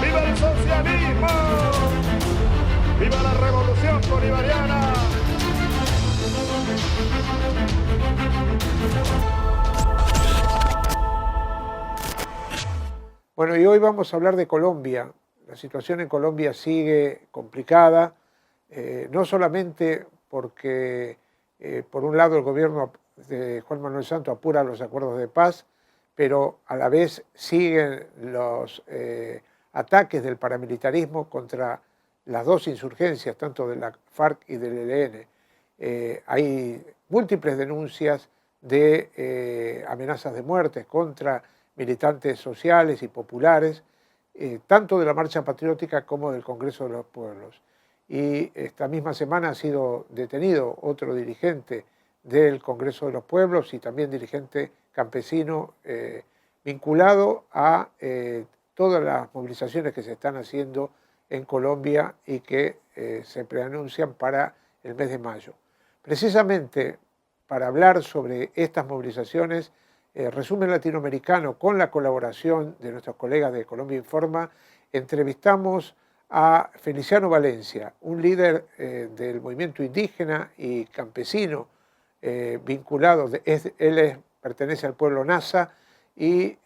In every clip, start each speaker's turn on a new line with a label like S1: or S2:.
S1: ¡Viva el socialismo! ¡Viva la revolución bolivariana!
S2: Bueno, y hoy vamos a hablar de Colombia. La situación en Colombia sigue complicada, no solamente porque, por un lado, el gobierno de Juan Manuel Santos apura los acuerdos de paz, pero a la vez siguen los ataques del paramilitarismo contra las dos insurgencias, tanto de la FARC y del ELN. Hay múltiples denuncias de amenazas de muerte contra militantes sociales y populares, tanto de la Marcha Patriótica como del Congreso de los Pueblos. Y esta misma semana ha sido detenido otro dirigente del Congreso de los Pueblos y también dirigente campesino vinculado a todas las movilizaciones que se están haciendo en Colombia y que se preanuncian para el mes de mayo. Precisamente para hablar sobre estas movilizaciones, Resumen Latinoamericano, con la colaboración de nuestros colegas de Colombia Informa, entrevistamos a Feliciano Valencia, un líder del movimiento indígena y campesino vinculado, pertenece al pueblo Nasa y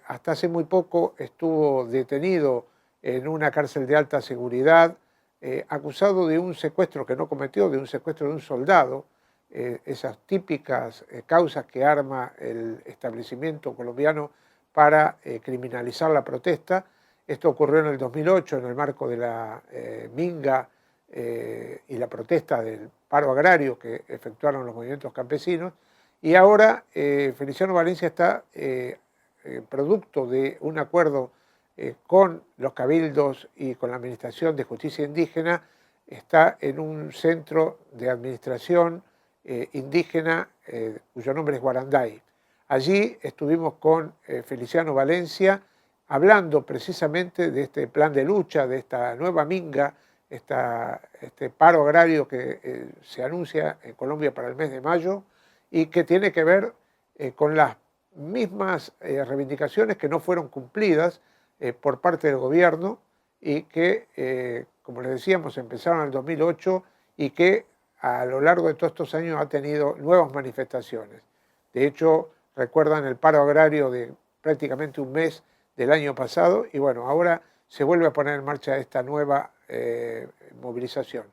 S2: hasta hace muy poco estuvo detenido en una cárcel de alta seguridad, acusado de un secuestro que no cometió, de un secuestro de un soldado, esas típicas causas que arma el establecimiento colombiano para criminalizar la protesta. Esto ocurrió en el 2008 en el marco de la minga y la protesta del paro agrario que efectuaron los movimientos campesinos. Y ahora Feliciano Valencia está producto de un acuerdo con los cabildos y con la Administración de Justicia Indígena, está en un centro de administración indígena cuyo nombre es Guaranday. Allí estuvimos con Feliciano Valencia hablando precisamente de este plan de lucha, de esta nueva minga, este paro agrario que se anuncia en Colombia para el mes de mayo y que tiene que ver con las mismas reivindicaciones que no fueron cumplidas por parte del gobierno y que, como les decíamos, empezaron en el 2008 y que a lo largo de todos estos años ha tenido nuevas manifestaciones. De hecho, recuerdan el paro agrario de prácticamente un mes del año pasado y bueno, ahora se vuelve a poner en marcha esta nueva movilización.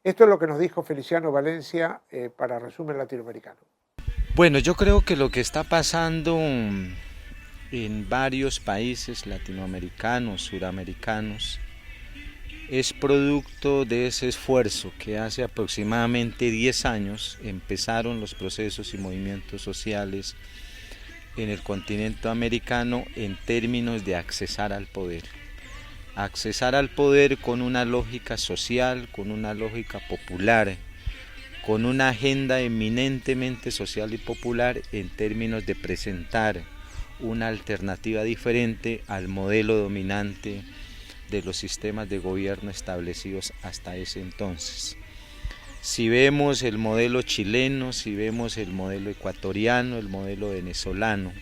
S2: Esto es lo que nos dijo Feliciano Valencia para Resumen Latinoamericano.
S3: Bueno, yo creo que lo que está pasando en varios países latinoamericanos, suramericanos, es producto de ese esfuerzo que hace aproximadamente 10 años empezaron los procesos y movimientos sociales en el continente americano en términos de accesar al poder. Accesar al poder con una lógica social, con una lógica popular, con una agenda eminentemente social y popular en términos de presentar una alternativa diferente al modelo dominante de los sistemas de gobierno establecidos hasta ese entonces. Si vemos el modelo chileno, si vemos el modelo ecuatoriano, el modelo venezolano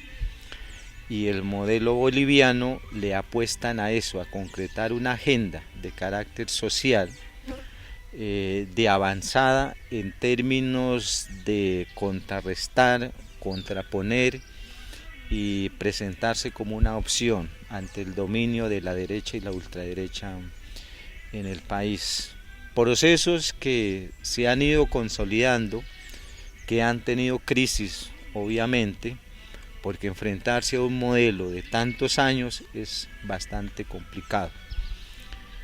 S3: y el modelo boliviano, le apuestan a eso, a concretar una agenda de carácter social, de avanzada en términos de contrarrestar, contraponer y presentarse como una opción ante el dominio de la derecha y la ultraderecha en el país. Procesos que se han ido consolidando, que han tenido crisis, obviamente, porque enfrentarse a un modelo de tantos años es bastante complicado.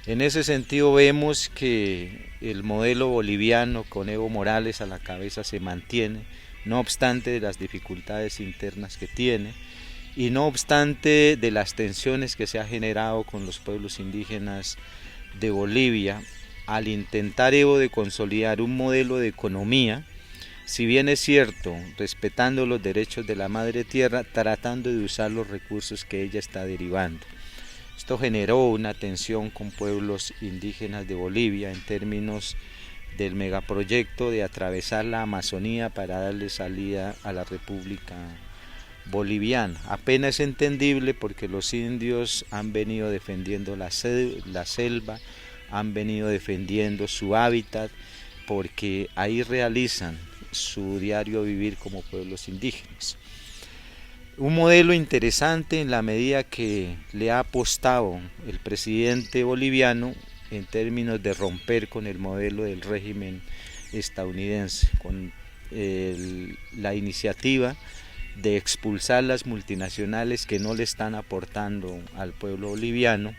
S3: En ese sentido vemos que el modelo boliviano con Evo Morales a la cabeza se mantiene, no obstante de las dificultades internas que tiene y no obstante de las tensiones que se ha generado con los pueblos indígenas de Bolivia al intentar Evo de consolidar un modelo de economía, si bien es cierto, respetando los derechos de la madre tierra, tratando de usar los recursos que ella está derivando. Esto generó una tensión con pueblos indígenas de Bolivia en términos del megaproyecto de atravesar la Amazonía para darle salida a la República boliviana. Apenas entendible porque los indios han venido defendiendo la selva, han venido defendiendo su hábitat, porque ahí realizan su diario vivir como pueblos indígenas. Un modelo interesante en la medida que le ha apostado el presidente boliviano en términos de romper con el modelo del régimen estadounidense, con la iniciativa de expulsar las multinacionales que no le están aportando al pueblo boliviano,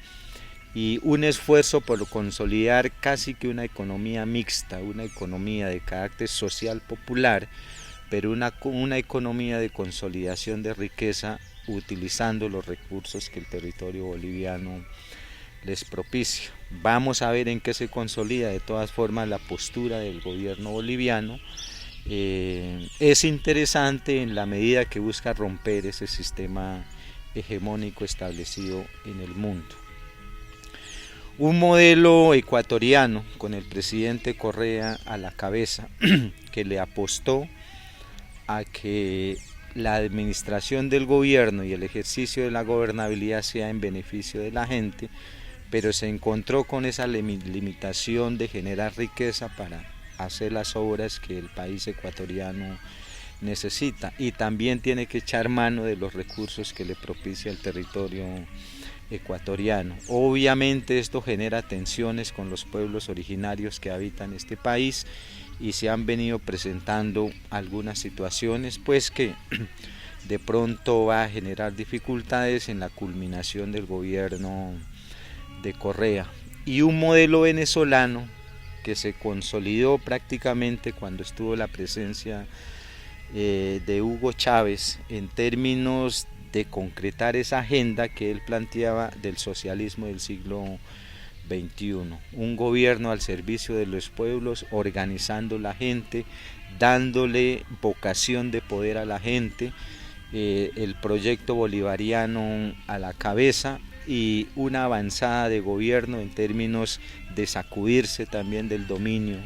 S3: y un esfuerzo por consolidar casi que una economía mixta, una economía de carácter social popular, pero una economía de consolidación de riqueza utilizando los recursos que el territorio boliviano les propicia. Vamos a ver en qué se consolida de todas formas la postura del gobierno boliviano. Es interesante en la medida que busca romper ese sistema hegemónico establecido en el mundo. Un modelo ecuatoriano con el presidente Correa a la cabeza que le apostó a que la administración del gobierno y el ejercicio de la gobernabilidad sea en beneficio de la gente, pero se encontró con esa limitación de generar riqueza para hacer las obras que el país ecuatoriano necesita, y también tiene que echar mano de los recursos que le propicia el territorio ecuatoriano. Obviamente esto genera tensiones con los pueblos originarios que habitan este país, y se han venido presentando algunas situaciones pues que de pronto va a generar dificultades en la culminación del gobierno de Correa. Y un modelo venezolano que se consolidó prácticamente cuando estuvo la presencia de Hugo Chávez en términos de concretar esa agenda que él planteaba del socialismo del siglo XXI, un gobierno al servicio de los pueblos, organizando la gente, dándole vocación de poder a la gente, el proyecto bolivariano a la cabeza, y una avanzada de gobierno en términos de sacudirse también del dominio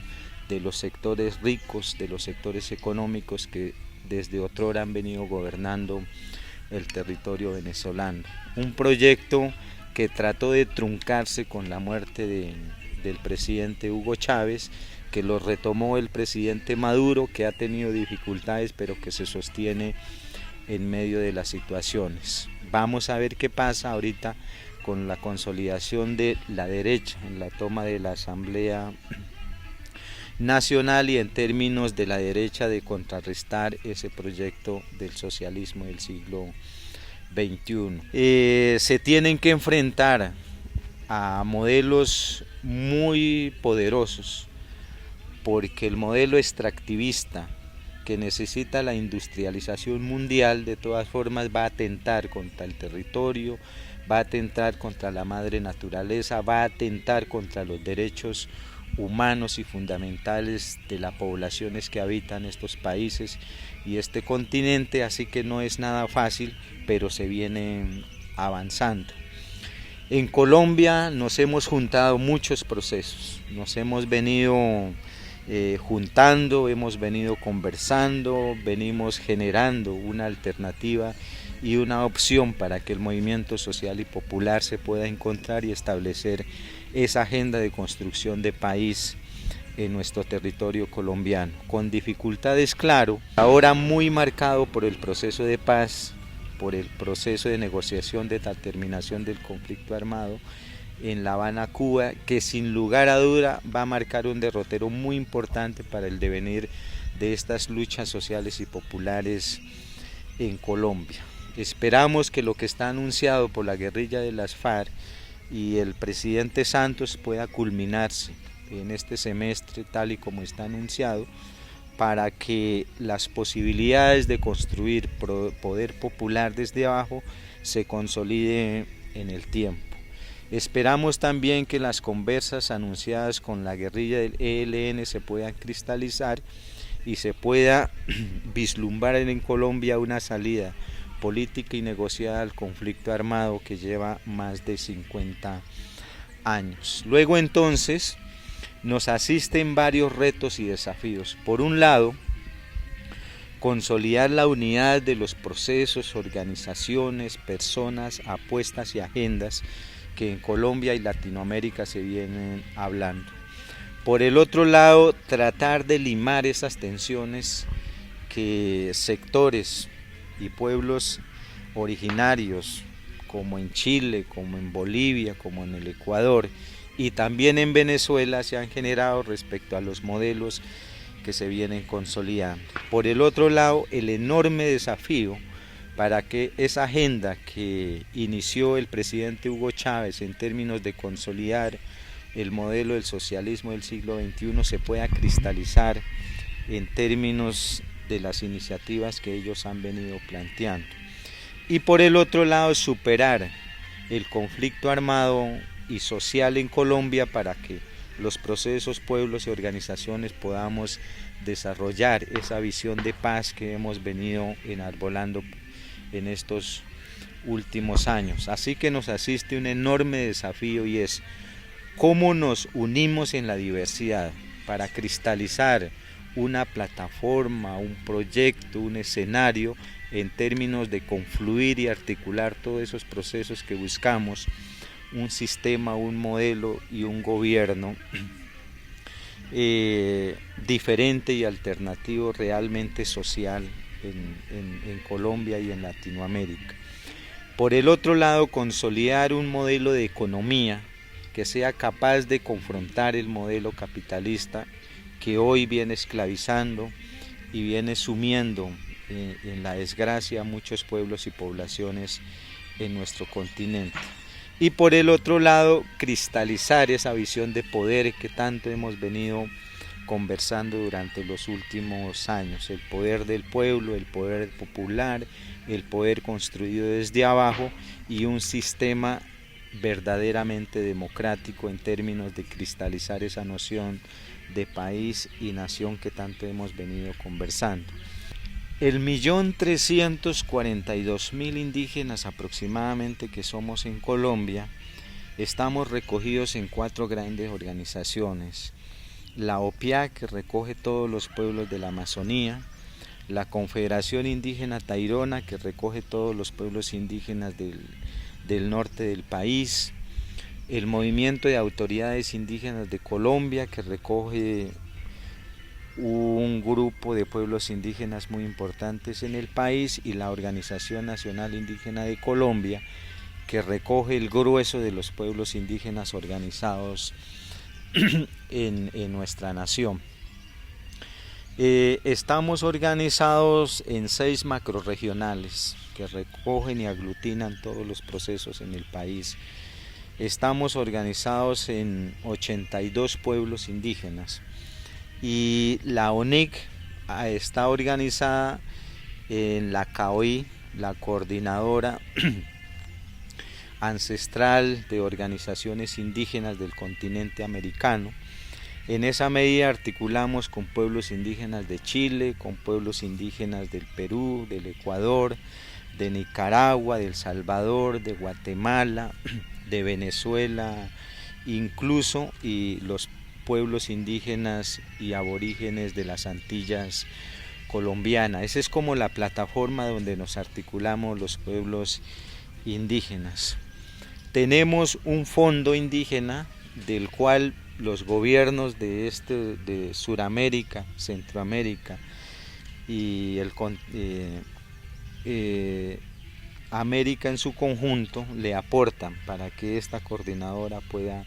S3: de los sectores ricos, de los sectores económicos que desde otrora han venido gobernando el territorio venezolano. Un proyecto que trató de truncarse con la muerte del presidente Hugo Chávez, que lo retomó el presidente Maduro, que ha tenido dificultades pero que se sostiene en medio de las situaciones. Vamos a ver qué pasa ahorita con la consolidación de la derecha en la toma de la Asamblea Nacional, y en términos de la derecha de contrarrestar ese proyecto del socialismo del siglo XXI. Se tienen que enfrentar a modelos muy poderosos, porque el modelo extractivista que necesita la industrialización mundial de todas formas va a atentar contra el territorio, va a atentar contra la madre naturaleza, va a atentar contra los derechos humanos y fundamentales de las poblaciones que habitan estos países y este continente, así que no es nada fácil, pero se viene avanzando. En Colombia nos hemos juntado muchos procesos, nos hemos venido juntando, hemos venido conversando, venimos generando una alternativa y una opción para que el movimiento social y popular se pueda encontrar y establecer esa agenda de construcción de país en nuestro territorio colombiano, con dificultades, claro, ahora muy marcado por el proceso de paz, por el proceso de negociación de la terminación del conflicto armado en La Habana, Cuba, que sin lugar a duda va a marcar un derrotero muy importante para el devenir de estas luchas sociales y populares en Colombia. Esperamos que lo que está anunciado por la guerrilla de las FARC y el presidente Santos pueda culminarse en este semestre tal y como está anunciado, para que las posibilidades de construir poder popular desde abajo se consolide en el tiempo. Esperamos también que las conversas anunciadas con la guerrilla del ELN se puedan cristalizar y se pueda vislumbrar en Colombia una salida política y negociada al conflicto armado que lleva más de 50 años. Luego entonces nos asisten varios retos y desafíos. Por un lado, consolidar la unidad de los procesos, organizaciones, personas, apuestas y agendas que en Colombia y Latinoamérica se vienen hablando. Por el otro lado, tratar de limar esas tensiones que sectores y pueblos originarios, como en Chile, como en Bolivia, como en el Ecuador y también en Venezuela, se han generado respecto a los modelos que se vienen consolidando. Por el otro lado, el enorme desafío para que esa agenda que inició el presidente Hugo Chávez en términos de consolidar el modelo del socialismo del siglo XXI se pueda cristalizar en términos de las iniciativas que ellos han venido planteando. Y por el otro lado, superar el conflicto armado y social en Colombia para que los procesos, pueblos y organizaciones podamos desarrollar esa visión de paz que hemos venido enarbolando en estos últimos años. Así que nos asiste un enorme desafío y es cómo nos unimos en la diversidad para cristalizar una plataforma, un proyecto, un escenario en términos de confluir y articular todos esos procesos que buscamos, un sistema, un modelo y un gobierno diferente y alternativo, realmente social en Colombia y en Latinoamérica. Por el otro lado, consolidar un modelo de economía que sea capaz de confrontar el modelo capitalista que hoy viene esclavizando y viene sumiendo en la desgracia a muchos pueblos y poblaciones en nuestro continente. Y por el otro lado, cristalizar esa visión de poder que tanto hemos venido conversando durante los últimos años, el poder del pueblo, el poder popular, el poder construido desde abajo y un sistema verdaderamente democrático en términos de cristalizar esa noción de país y nación que tanto hemos venido conversando. El 1.342.000 indígenas aproximadamente que somos en Colombia, estamos recogidos en 4 grandes organizaciones. La OPIA, que recoge todos los pueblos de la Amazonía, la Confederación Indígena Tairona, que recoge todos los pueblos indígenas del norte del país, el Movimiento de Autoridades Indígenas de Colombia, que recoge un grupo de pueblos indígenas muy importantes en el país, y la Organización Nacional Indígena de Colombia, que recoge el grueso de los pueblos indígenas organizados en nuestra nación. Estamos organizados en 6 macrorregionales que recogen y aglutinan todos los procesos en el país. Estamos organizados en 82 pueblos indígenas y la ONIC está organizada en la CAOI, la Coordinadora Ancestral de Organizaciones Indígenas del Continente Americano. En esa medida articulamos con pueblos indígenas de Chile, con pueblos indígenas del Perú, del Ecuador, de Nicaragua, de El Salvador, de Guatemala, de Venezuela, incluso y los pueblos indígenas y aborígenes de las Antillas colombianas. Esa es como la plataforma donde nos articulamos los pueblos indígenas. Tenemos un fondo indígena del cual los gobiernos de Suramérica, Centroamérica y América en su conjunto le aportan para que esta coordinadora pueda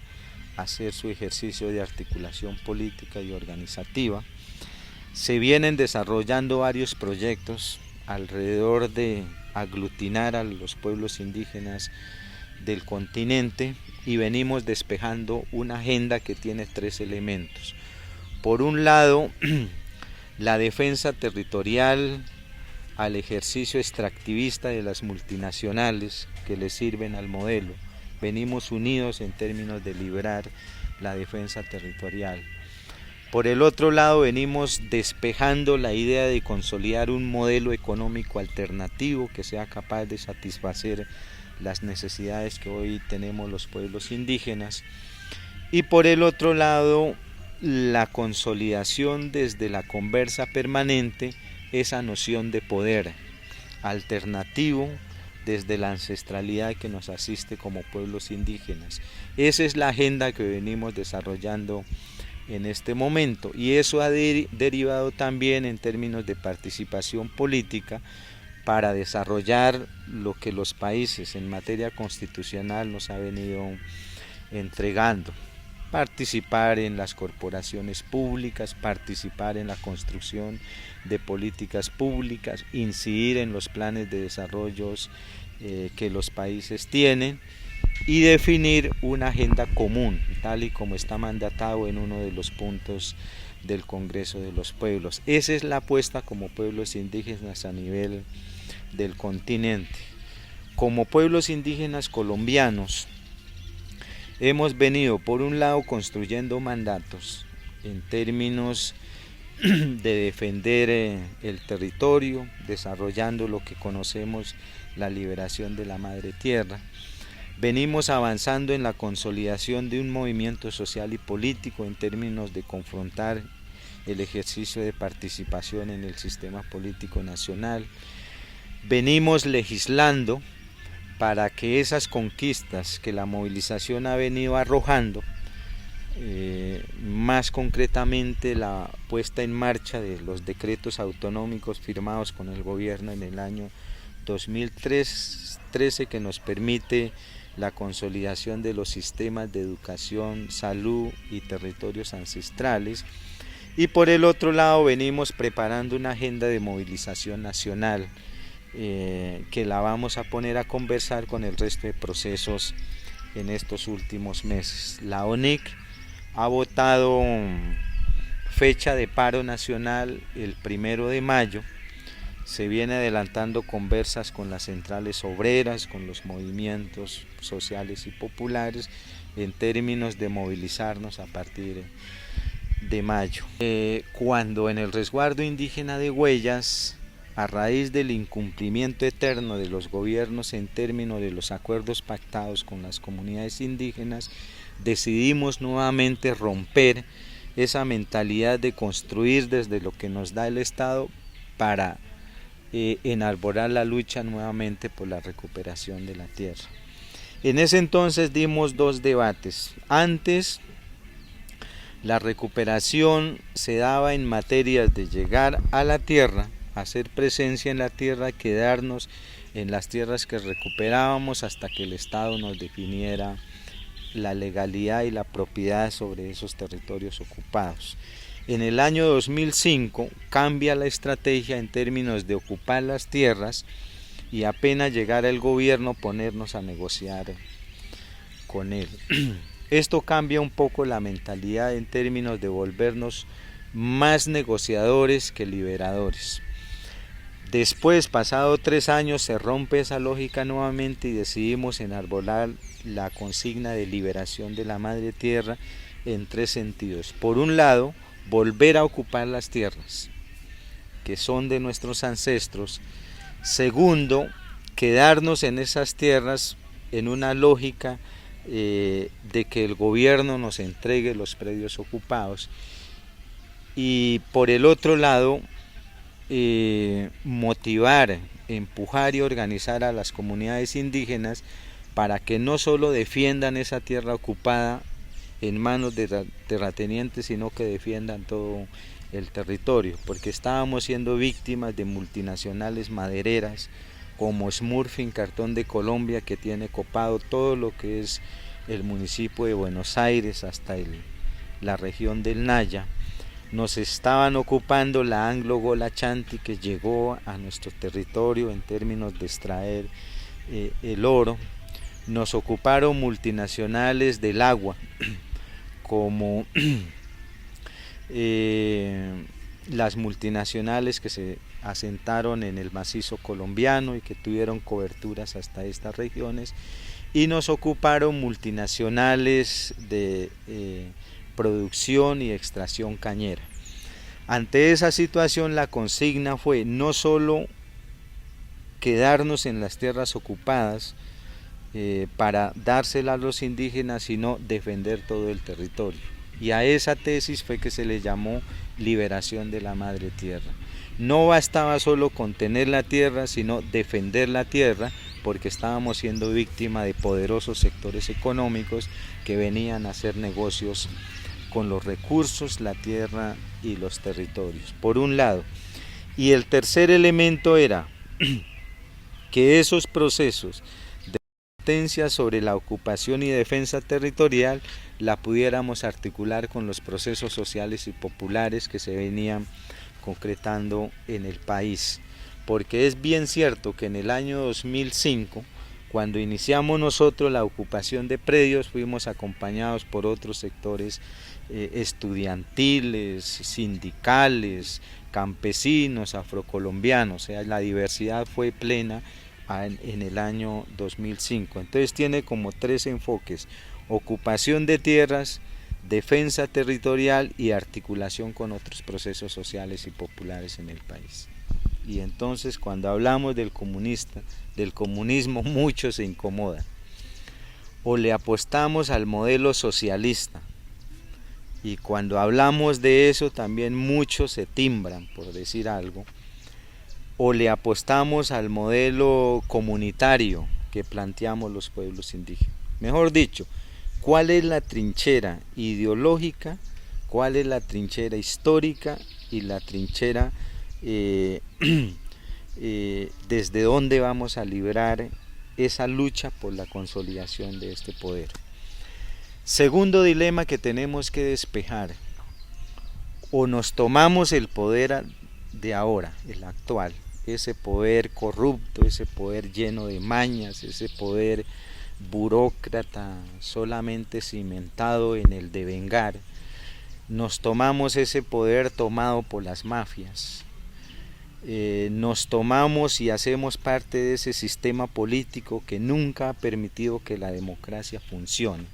S3: hacer su ejercicio de articulación política y organizativa. Se vienen desarrollando varios proyectos alrededor de aglutinar a los pueblos indígenas del continente y venimos despejando una agenda que tiene 3 elementos. Por un lado, la defensa territorial al ejercicio extractivista de las multinacionales que le sirven al modelo. Venimos unidos en términos de liberar la defensa territorial. Por el otro lado, venimos despejando la idea de consolidar un modelo económico alternativo que sea capaz de satisfacer las necesidades que hoy tenemos los pueblos indígenas. Y por el otro lado, la consolidación desde la conversa permanente esa noción de poder alternativo desde la ancestralidad que nos asiste como pueblos indígenas. Esa es la agenda que venimos desarrollando en este momento, y eso ha derivado también en términos de participación política para desarrollar lo que los países en materia constitucional nos ha venido entregando. Participar en las corporaciones públicas, participar en la construcción de políticas públicas, incidir en los planes de desarrollo que los países tienen y definir una agenda común, tal y como está mandatado en uno de los puntos del Congreso de los Pueblos. Esa es la apuesta como pueblos indígenas a nivel del continente. Como pueblos indígenas colombianos, hemos venido por un lado construyendo mandatos en términos de defender el territorio, desarrollando lo que conocemos la liberación de la madre tierra. Venimos avanzando en la consolidación de un movimiento social y político en términos de confrontar el ejercicio de participación en el sistema político nacional. Venimos legislando para que esas conquistas que la movilización ha venido arrojando, más concretamente la puesta en marcha de los decretos autonómicos firmados con el gobierno en el año 2013, que nos permite la consolidación de los sistemas de educación, salud y territorios ancestrales, y por el otro lado venimos preparando una agenda de movilización nacional que la vamos a poner a conversar con el resto de procesos en estos últimos meses. La ONIC ha votado fecha de paro nacional el 1 de mayo, se viene adelantando conversas con las centrales obreras, con los movimientos sociales y populares en términos de movilizarnos a partir de mayo. Cuando en el resguardo indígena de Huellas, a raíz del incumplimiento eterno de los gobiernos en términos de los acuerdos pactados con las comunidades indígenas, decidimos nuevamente romper esa mentalidad de construir desde lo que nos da el Estado para enarbolar la lucha nuevamente por la recuperación de la tierra. En ese entonces dimos dos debates. Antes, la recuperación se daba en materias de llegar a la tierra, hacer presencia en la tierra, quedarnos en las tierras que recuperábamos hasta que el Estado nos definiera la legalidad y la propiedad sobre esos territorios ocupados. En el año 2005 cambia la estrategia en términos de ocupar las tierras y apenas llegara el gobierno ponernos a negociar con él. Esto cambia un poco la mentalidad en términos de volvernos más negociadores que liberadores. Después, pasado 3 años, se rompe esa lógica nuevamente y decidimos enarbolar la consigna de liberación de la madre tierra en 3 sentidos. Por un lado, volver a ocupar las tierras que son de nuestros ancestros. Segundo, quedarnos en esas tierras en una lógica de que el gobierno nos entregue los predios ocupados. Y por el otro lado, motivar, empujar y organizar a las comunidades indígenas para que no solo defiendan esa tierra ocupada en manos de terratenientes, sino que defiendan todo el territorio, porque estábamos siendo víctimas de multinacionales madereras como Smurfit Cartón de Colombia, que tiene copado todo lo que es el municipio de Buenos Aires hasta la región del Naya. Nos estaban ocupando la Anglo Gola Chanti, que llegó a nuestro territorio en términos de extraer el oro. Nos ocuparon multinacionales del agua como las multinacionales que se asentaron en el macizo colombiano y que tuvieron coberturas hasta estas regiones, y nos ocuparon multinacionales de producción y extracción cañera. Ante esa situación, la consigna fue no solo quedarnos en las tierras ocupadas para dársela a los indígenas, sino defender todo el territorio. Y a esa tesis fue que se le llamó liberación de la madre tierra. No bastaba solo con tener la tierra, sino defender la tierra, porque estábamos siendo víctima de poderosos sectores económicos que venían a hacer negocios con los recursos, la tierra y los territorios, por un lado. Y el tercer elemento era que esos procesos de resistencia sobre la ocupación y defensa territorial la pudiéramos articular con los procesos sociales y populares que se venían concretando en el país, porque es bien cierto que en el año 2005, cuando iniciamos nosotros la ocupación de predios, fuimos acompañados por otros sectores estudiantiles, sindicales, campesinos, afrocolombianos, o sea, la diversidad fue plena en el año 2005. Entonces tiene como tres enfoques: ocupación de tierras, defensa territorial y articulación con otros procesos sociales y populares en el país. Y entonces cuando hablamos del comunismo, muchos se incomodan. O le apostamos al modelo socialista, y cuando hablamos de eso también muchos se timbran, por decir algo. O le apostamos al modelo comunitario que planteamos los pueblos indígenas. Mejor dicho, ¿cuál es la trinchera ideológica? ¿Cuál es la trinchera histórica? Y la trinchera desde dónde vamos a librar esa lucha por la consolidación de este poder. Segundo dilema que tenemos que despejar: o nos tomamos el poder de ahora, el actual, ese poder corrupto, ese poder lleno de mañas, ese poder burócrata solamente cimentado en el devengar, nos tomamos ese poder tomado por las mafias, nos tomamos y hacemos parte de ese sistema político que nunca ha permitido que la democracia funcione.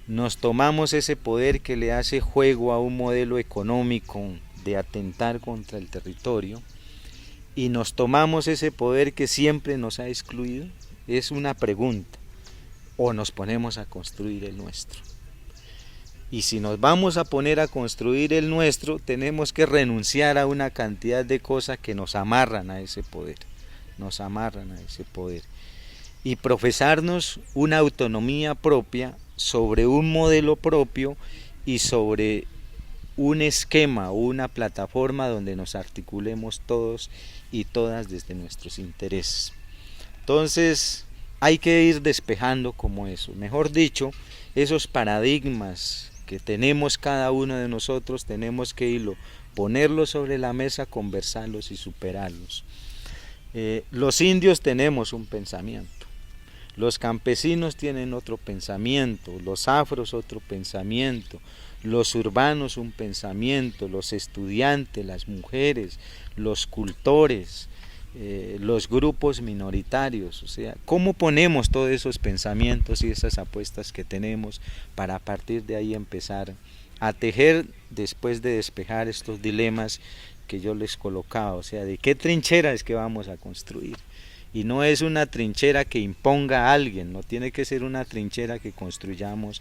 S3: Nos tomamos ese poder que le hace juego a un modelo económico de atentar contra el territorio, y nos tomamos ese poder que siempre nos ha excluido. Es una pregunta. O nos ponemos a construir el nuestro. Y si nos vamos a poner a construir el nuestro, tenemos que renunciar a una cantidad de cosas que nos amarran a ese poder. Nos amarran a ese poder. Y profesarnos una autonomía propia sobre un modelo propio y sobre un esquema o una plataforma donde nos articulemos todos y todas desde nuestros intereses. Entonces hay que ir despejando como eso, mejor dicho, esos paradigmas que tenemos cada uno de nosotros, tenemos que ponerlos sobre la mesa, conversarlos y superarlos. Los indios tenemos un pensamiento, los campesinos tienen otro pensamiento, los afros otro pensamiento, los urbanos un pensamiento, los estudiantes, las mujeres, los cultores, los grupos minoritarios. O sea, ¿cómo ponemos todos esos pensamientos y esas apuestas que tenemos para a partir de ahí empezar a tejer, después de despejar estos dilemas que yo les colocaba? O sea, ¿de qué trinchera es que vamos a construir? Y no es una trinchera que imponga a alguien, no tiene que ser una trinchera que construyamos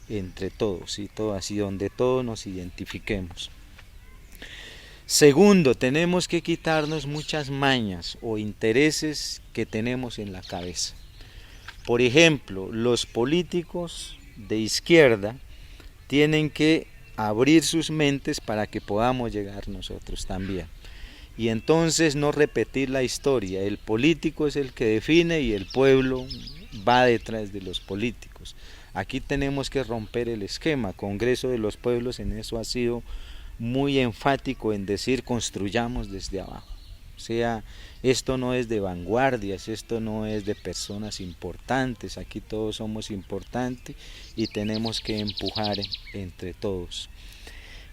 S3: entre todos y todas, y donde todos nos identifiquemos. Segundo, tenemos que quitarnos muchas mañas o intereses que tenemos en la cabeza. Por ejemplo, los políticos de izquierda tienen que abrir sus mentes para que podamos llegar nosotros también. Y entonces no repetir la historia. El político es el que define y el pueblo va detrás de los políticos. Aquí tenemos que romper el esquema. Congreso de los Pueblos en eso ha sido muy enfático en decir: construyamos desde abajo. O sea, esto no es de vanguardias, esto no es de personas importantes, aquí todos somos importantes y tenemos que empujar entre todos.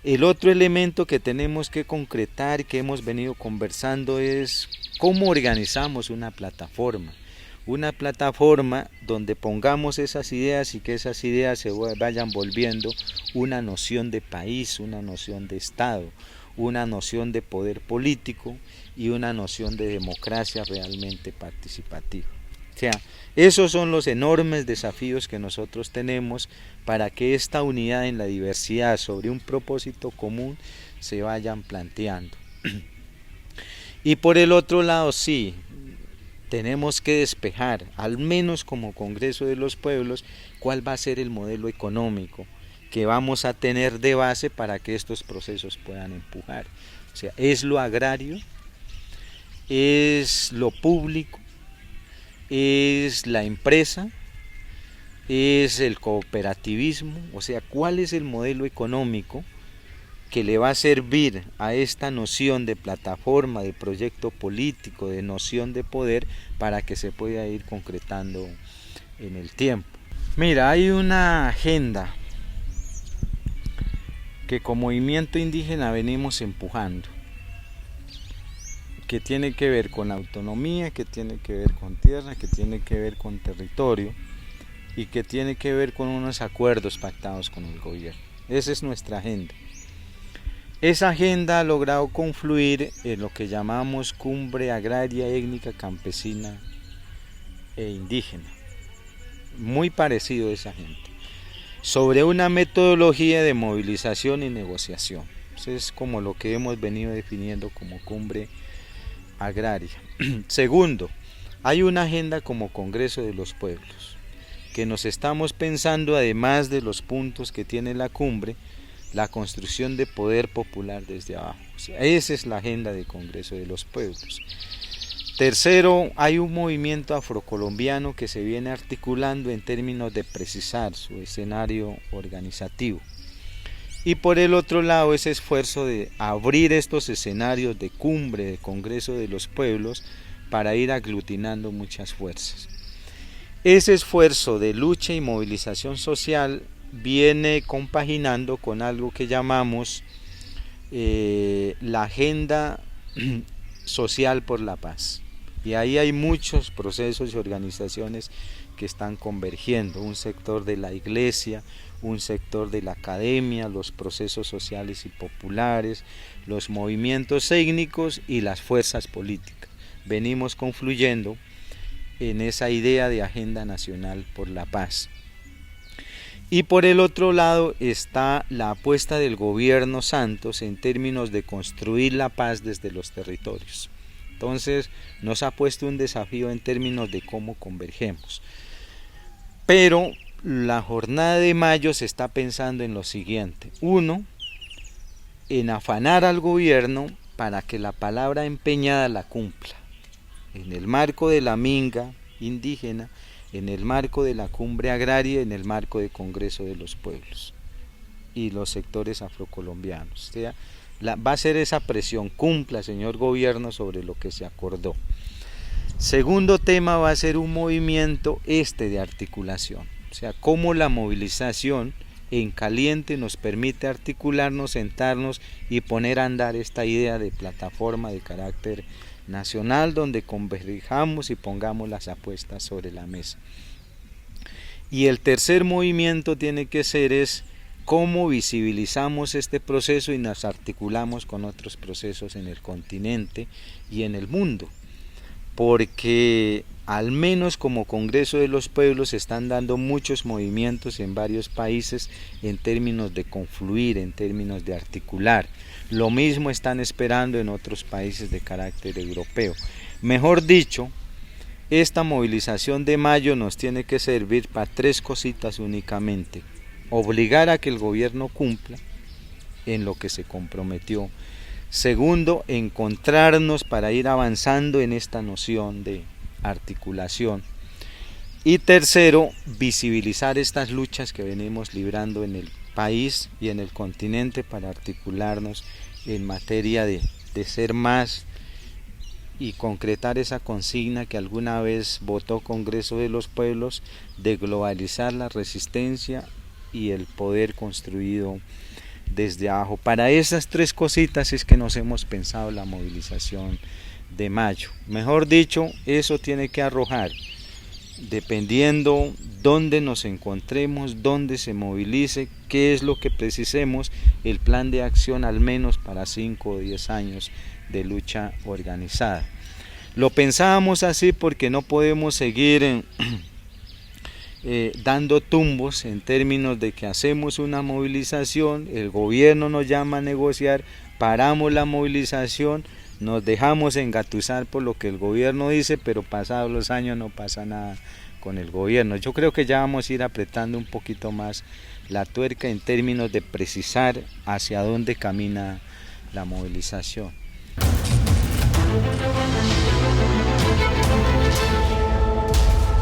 S3: El otro elemento que tenemos que concretar, que hemos venido conversando, es cómo organizamos una plataforma donde pongamos esas ideas y que esas ideas se vayan volviendo una noción de país, una noción de Estado, una noción de poder político y una noción de democracia realmente participativa. O sea, esos son los enormes desafíos que nosotros tenemos para que esta unidad en la diversidad sobre un propósito común se vayan planteando. Y por el otro lado, sí, tenemos que despejar, al menos como Congreso de los Pueblos, cuál va a ser el modelo económico que vamos a tener de base para que estos procesos puedan empujar. O sea, ¿es lo agrario? ¿Es lo público? ¿Es la empresa? ¿Es el cooperativismo? O sea, ¿cuál es el modelo económico que le va a servir a esta noción de plataforma, de proyecto político, de noción de poder, para que se pueda ir concretando en el tiempo? Mira, hay una agenda que como movimiento indígena venimos empujando, que tiene que ver con autonomía, que tiene que ver con tierra, que tiene que ver con territorio y que tiene que ver con unos acuerdos pactados con el gobierno. Esa es nuestra agenda. Esa agenda ha logrado confluir en lo que llamamos Cumbre Agraria, Étnica, Campesina e Indígena. Muy parecido a esa agenda. Sobre una metodología de movilización y negociación. Eso es como lo que hemos venido definiendo como Cumbre Agraria. Segundo, hay una agenda como Congreso de los Pueblos, que nos estamos pensando, además de los puntos que tiene la cumbre, la construcción de poder popular desde abajo. O sea, esa es la agenda del Congreso de los Pueblos. Tercero, hay un movimiento afrocolombiano que se viene articulando en términos de precisar su escenario organizativo. Y por el otro lado, ese esfuerzo de abrir estos escenarios de cumbre, de Congreso de los Pueblos, para ir aglutinando muchas fuerzas. Ese esfuerzo de lucha y movilización social viene compaginando con algo que llamamos la agenda social por la paz. Y ahí hay muchos procesos y organizaciones que están convergiendo, un sector de la iglesia, un sector de la academia, los procesos sociales y populares, los movimientos étnicos y las fuerzas políticas. Venimos confluyendo en esa idea de agenda nacional por la paz. Y por el otro lado está la apuesta del gobierno Santos en términos de construir la paz desde los territorios. Entonces nos ha puesto un desafío en términos de cómo convergemos. Pero la jornada de mayo se está pensando en lo siguiente. Uno, en afanar al gobierno para que la palabra empeñada la cumpla. En el marco de la minga indígena, en el marco de la cumbre agraria, en el marco del Congreso de los Pueblos y los sectores afrocolombianos. O sea, va a ser esa presión, cumpla, señor gobierno, sobre lo que se acordó. Segundo tema va a ser un movimiento de articulación, o sea, cómo la movilización en caliente nos permite articularnos, sentarnos y poner a andar esta idea de plataforma de carácter nacional donde converjamos y pongamos las apuestas sobre la mesa. Y el tercer movimiento tiene que ser cómo visibilizamos este proceso y nos articulamos con otros procesos en el continente y en el mundo, porque al menos como Congreso de los Pueblos se están dando muchos movimientos en varios países en términos de confluir, en términos de articular. Lo mismo están esperando en otros países de carácter europeo. Mejor dicho, esta movilización de mayo nos tiene que servir para tres cositas únicamente. Obligar a que el gobierno cumpla en lo que se comprometió. Segundo, encontrarnos para ir avanzando en esta noción de articulación. Y tercero, visibilizar estas luchas que venimos librando en el país y en el continente para articularnos en materia de ser más y concretar esa consigna que alguna vez votó Congreso de los Pueblos de globalizar la resistencia y el poder construido desde abajo. Para esas tres cositas es que nos hemos pensado la movilización de mayo. Mejor dicho, eso tiene que arrojar, dependiendo dónde nos encontremos, dónde se movilice, qué es lo que precisemos, el plan de acción al menos para 5 o 10 años de lucha organizada. Lo pensábamos así porque no podemos seguir dando tumbos en términos de que hacemos una movilización, el gobierno nos llama a negociar, paramos la movilización, nos dejamos engatusar por lo que el gobierno dice, pero pasados los años no pasa nada con el gobierno. Yo creo que ya vamos a ir apretando un poquito más la tuerca en términos de precisar hacia dónde camina la movilización.